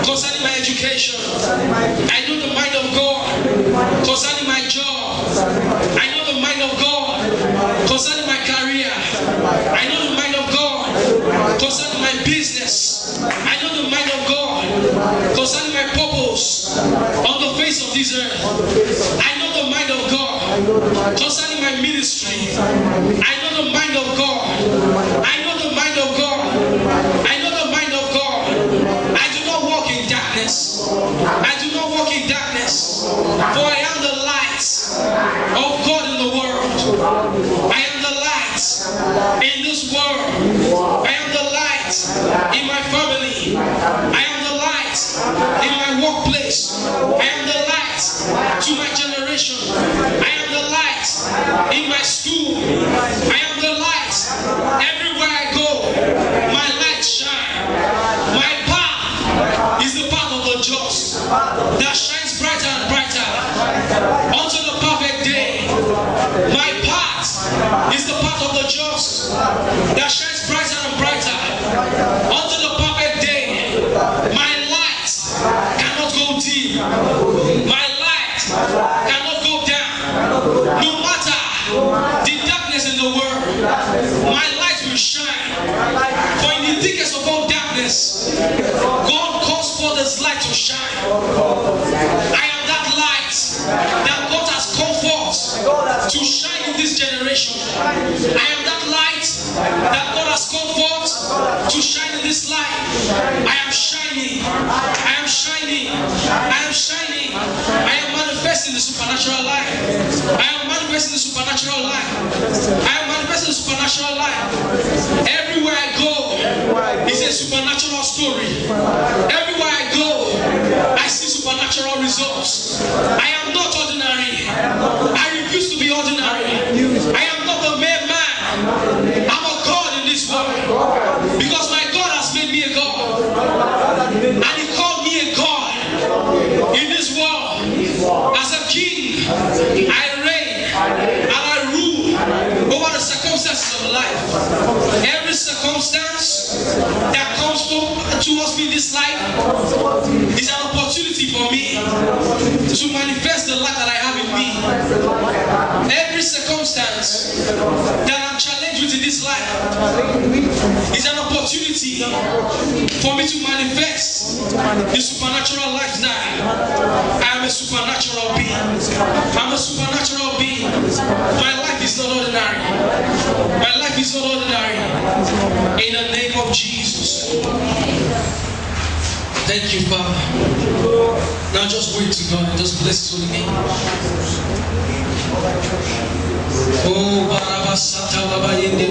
concerning my education. I know the mind of God concerning my job. I know the mind of God concerning my career. I know the mind of God concerning my business. I know the mind of God concerning my purpose on the face of this earth. I know the mind of God concerning my ministry. I know the mind of God. I know the mind of God. I know the mind of God. I do not walk in darkness. I do not walk in darkness. For I am the light of God in the world. I am the light in this world. I am the light in my family. I am the light in my workplace. I am the light to my generation. I am the light in my school. I am the light everywhere I go. My light shine. My path is the path of the just that shines brighter and brighter unto the perfect day. My path is the path of the just that shines brighter and brighter unto the perfect day. My light cannot go dim. My light cannot go down. No matter the darkness in the world, my light will shine. For in the thickest of all darkness, God calls for this light to shine. I am that light that God has called forth to shine in this generation. I am that light that God has called forth to shine in this life. I am shining. I am shining. I am shining. I am manifesting the supernatural life. I am manifesting the supernatural life. I am manifesting the supernatural life. Everywhere I go is a supernatural story. Everywhere I go, I see supernatural results. I am not ordinary. I refuse to be ordinary. I am not a mere man. I'm a God in this world. Because my God has made me a God. And He called me a God in this world. As a king, I reign and I rule over the circumstances of life. Every circumstance that comes towards me in this life is an opportunity for me to manifest the light that I have in me. Every circumstance that I'm challenged with in this life is an opportunity for me to manifest the supernatural lifestyle. I am a supernatural being. I'm a supernatural being. My life is not ordinary. My life is not ordinary. In the name of Jesus. Thank you, Father. Now just wait to God and just bless His holy name. Oh, Barabasata Baba Yende.